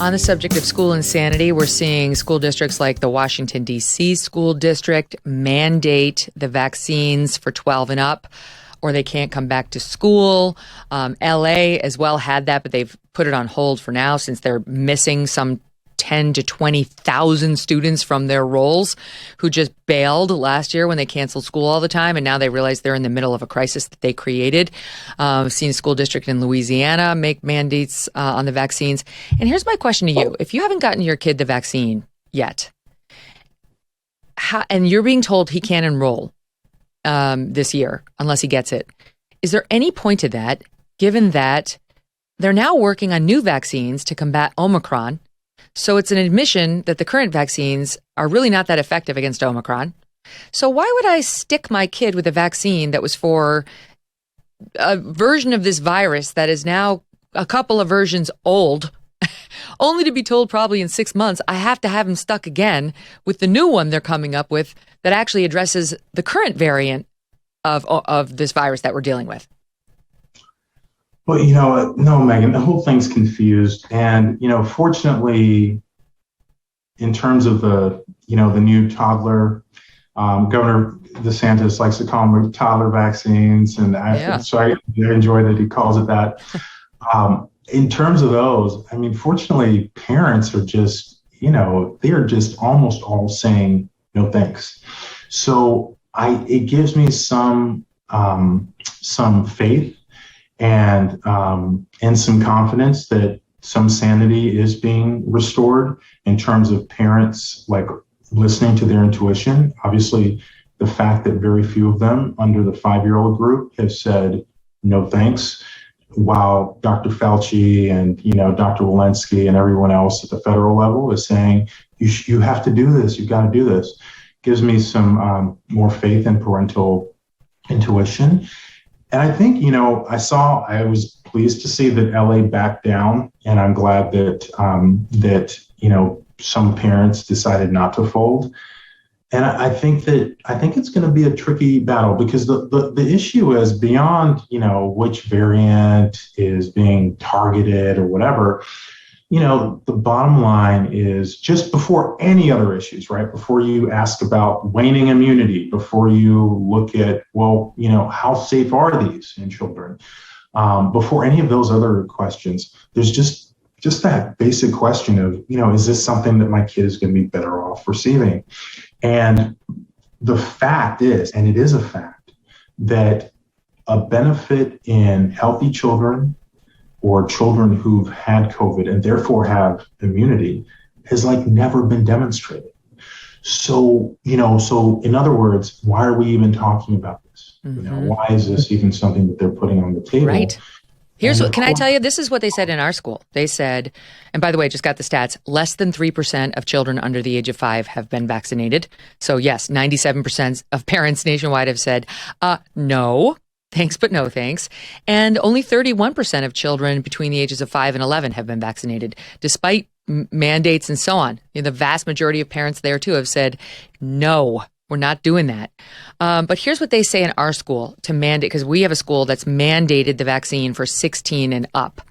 On the subject of school insanity, we're seeing school districts like the Washington, D.C. school district mandate the vaccines for 12 and up, or they can't come back to school. L.A. as well had that, but they've put it on hold for now since they're missing some 10 to 20,000 students from their roles who just bailed last year when they canceled school all the time. And now they realize they're in the middle of a crisis that they created. I've seen a school district in Louisiana make mandates on the vaccines. And here's my question to you. If you haven't gotten your kid the vaccine yet, and you're being told he can't enroll this year unless he gets it, is there any point to that, given that they're now working on new vaccines to combat Omicron? So it's an admission that the current vaccines are really not that effective against Omicron. So why would I stick my kid with a vaccine that was for a version of this virus that is now a couple of versions old, only to be told probably in 6 months I have to have him stuck again with the new one they're coming up with that actually addresses the current variant of this virus that we're dealing with? Well, no, Megan, the whole thing's confused. And, fortunately, in terms of the new toddler, Governor DeSantis likes to call them toddler vaccines. And so I enjoy that he calls it that. In terms of those, fortunately, parents are just, they're just almost all saying no thanks. So it gives me some faith and some confidence that some sanity is being restored in terms of parents like listening to their intuition. Obviously, the fact that very few of them under the 5-year-old group have said no thanks, while Dr. Fauci and Dr. Walensky and everyone else at the federal level is saying you have to do this, you've got to do this, gives me some more faith in parental intuition. And I think, I was pleased to see that LA backed down, and I'm glad that some parents decided not to fold. And I think it's going to be a tricky battle because the issue is beyond, which variant is being targeted or whatever. The bottom line is just before any other issues, right? Before you ask about waning immunity, before you look at, how safe are these in children? Before any of those other questions, there's just that basic question of, is this something that my kid is going to be better off receiving? And the fact is, and it is a fact, that a benefit in healthy children or children who've had COVID and therefore have immunity has never been demonstrated. So, so in other words, why are we even talking about this? Mm-hmm. Why is this even something that they're putting on the table? Right. Can I tell you, this is what they said in our school. They said, and by the way, just got the stats, less than 3% of children under the age of 5 have been vaccinated. So yes, 97% of parents nationwide have said, no. Thanks, but no thanks. And only 31% of children between the ages of 5 and 11 have been vaccinated, despite mandates and so on. The vast majority of parents there, too, have said, no, we're not doing that. But here's what they say in our school to mandate, because we have a school that's mandated the vaccine for 16 and up.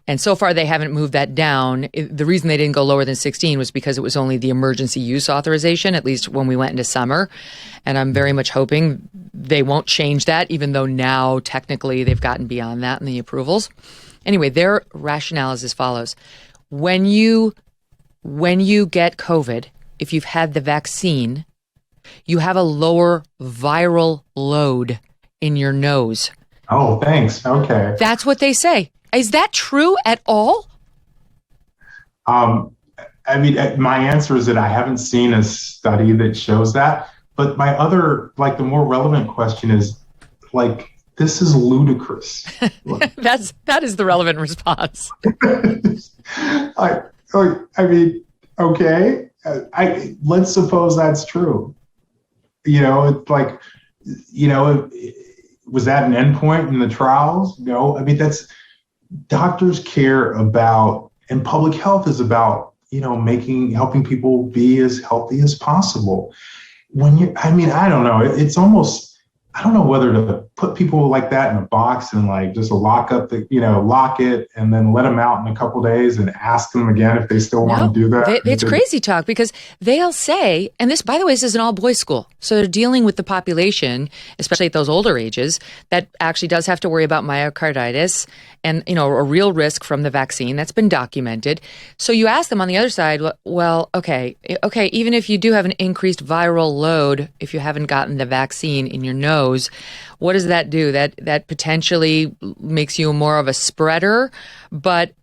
And so far, they haven't moved that down. The reason they didn't go lower than 16 was because it was only the emergency use authorization, at least when we went into summer. And I'm very much hoping they won't change that, even though now technically they've gotten beyond that in the approvals. Anyway, their rationale is as follows. When you get COVID, if you've had the vaccine, you have a lower viral load in your nose. Oh, thanks. Okay. That's what they say. Is that true at all? My answer is that I haven't seen a study that shows that. But my other, the more relevant question is, this is ludicrous. That is the relevant response. Okay. Let's suppose that's true. It's was that an endpoint in the trials? No. That's doctors care about, and public health is about, helping people be as healthy as possible. I don't know. It's almost, I don't know whether to put people like that in a box and like just lock it and then let them out in a couple days and ask them again if they still want to do that. It's crazy talk because they'll say, and this, by the way, this is an all boys school. So they're dealing with the population, especially at those older ages, that actually does have to worry about myocarditis and, a real risk from the vaccine that's been documented. So you ask them on the other side, well, okay, even if you do have an increased viral load, if you haven't gotten the vaccine in your nose, what does that do? That potentially makes you more of a spreader, but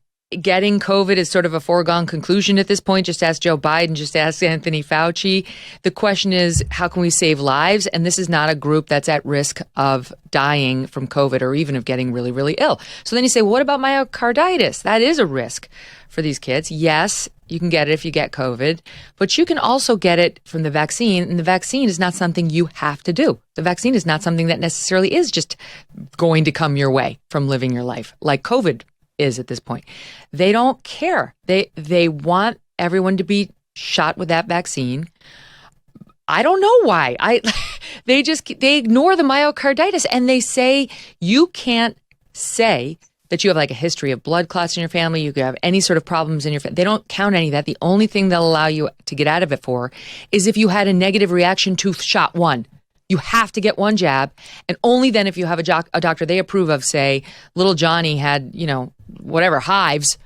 getting COVID is sort of a foregone conclusion at this point. Just ask Joe Biden, just ask Anthony Fauci. The question is, how can we save lives? And this is not a group that's at risk of dying from COVID or even of getting really, really ill. So then you say, what about myocarditis? That is a risk for these kids. Yes, you can get it if you get COVID, but you can also get it from the vaccine. And the vaccine is not something you have to do. The vaccine is not something that necessarily is just going to come your way from living your life like COVID is at this point. They don't care. They want everyone to be shot with that vaccine. I don't know why. They ignore the myocarditis and they say you can't say that you have like a history of blood clots in your family, you could have any sort of problems in your family. They don't count any of that. The only thing they'll allow you to get out of it for is if you had a negative reaction to shot one. You have to get one jab, and only then if you have a doctor they approve of, say, little Johnny had, hives,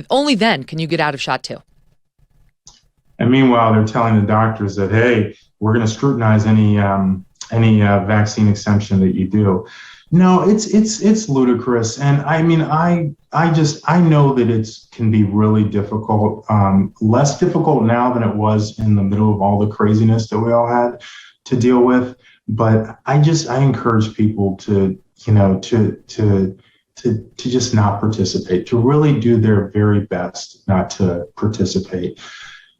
only then can you get out of shot two. And meanwhile, they're telling the doctors that, hey, we're going to scrutinize any vaccine exemption that you do. No, it's ludicrous. And I mean, I know that it can be really difficult, less difficult now than it was in the middle of all the craziness that we all had to deal with. But I encourage people to just not participate, to really do their very best not to participate.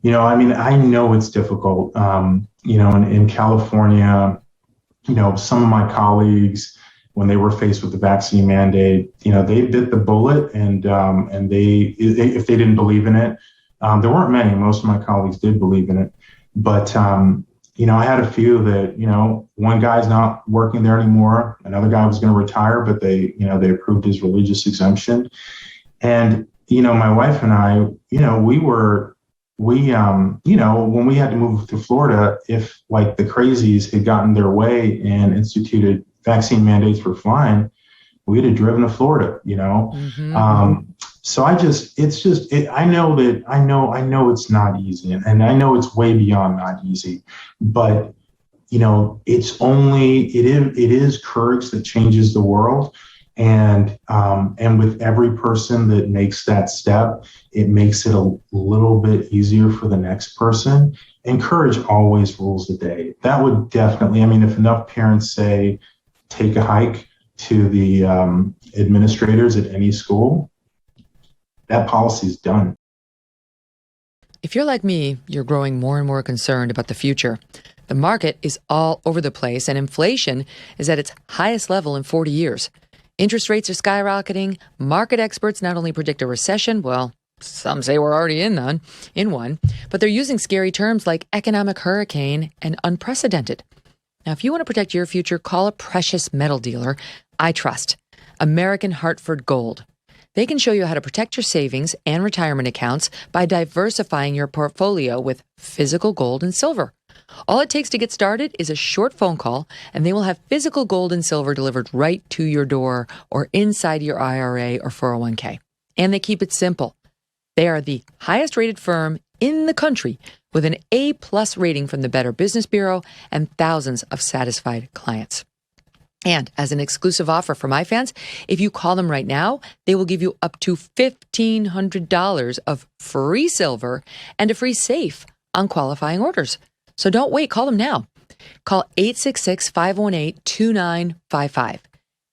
I know it's difficult. In California, some of my colleagues, when they were faced with the vaccine mandate, they bit the bullet and they if they didn't believe in it, there weren't many. Most of my colleagues did believe in it, but I had a few that, one guy's not working there anymore. Another guy was going to retire, but they approved his religious exemption. And, my wife and I, when we had to move to Florida, if like the crazies had gotten their way and instituted vaccine mandates for flying, we'd have driven to Florida, Mm-hmm. So I know it's not easy, and I know it's way beyond not easy, but it is courage that changes the world. And with every person that makes that step, it makes it a little bit easier for the next person. And courage always rules the day. That would definitely, if enough parents say, take a hike to the administrators at any school, that policy is done. If you're like me, you're growing more and more concerned about the future. The market is all over the place, and inflation is at its highest level in 40 years. Interest rates are skyrocketing. Market experts not only predict a recession, well, some say we're already in one, but they're using scary terms like economic hurricane and unprecedented. Now, if you want to protect your future, call a precious metal dealer I trust, American Hartford Gold. They can show you how to protect your savings and retirement accounts by diversifying your portfolio with physical gold and silver. All it takes to get started is a short phone call, and they will have physical gold and silver delivered right to your door or inside your IRA or 401k. And they keep it simple. They are the highest rated firm in the country with an A+ rating from the Better Business Bureau and thousands of satisfied clients. And as an exclusive offer for my fans, if you call them right now, they will give you up to $1,500 of free silver and a free safe on qualifying orders. So don't wait. Call them now. Call 866-518-2955.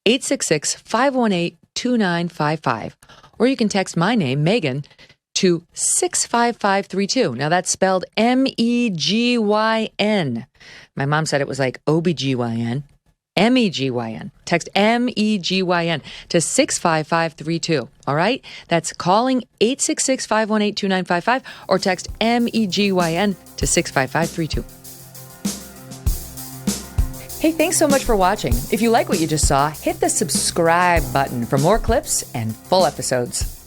866-518-2955. Or you can text my name, Megyn, to 65532. Now that's spelled MEGYN. My mom said it was like OBGYN. MEGYN. Text MEGYN to 65532. All right? That's calling 866-518-2955 or text MEGYN to 65532. Hey, thanks so much for watching. If you like what you just saw, hit the subscribe button for more clips and full episodes.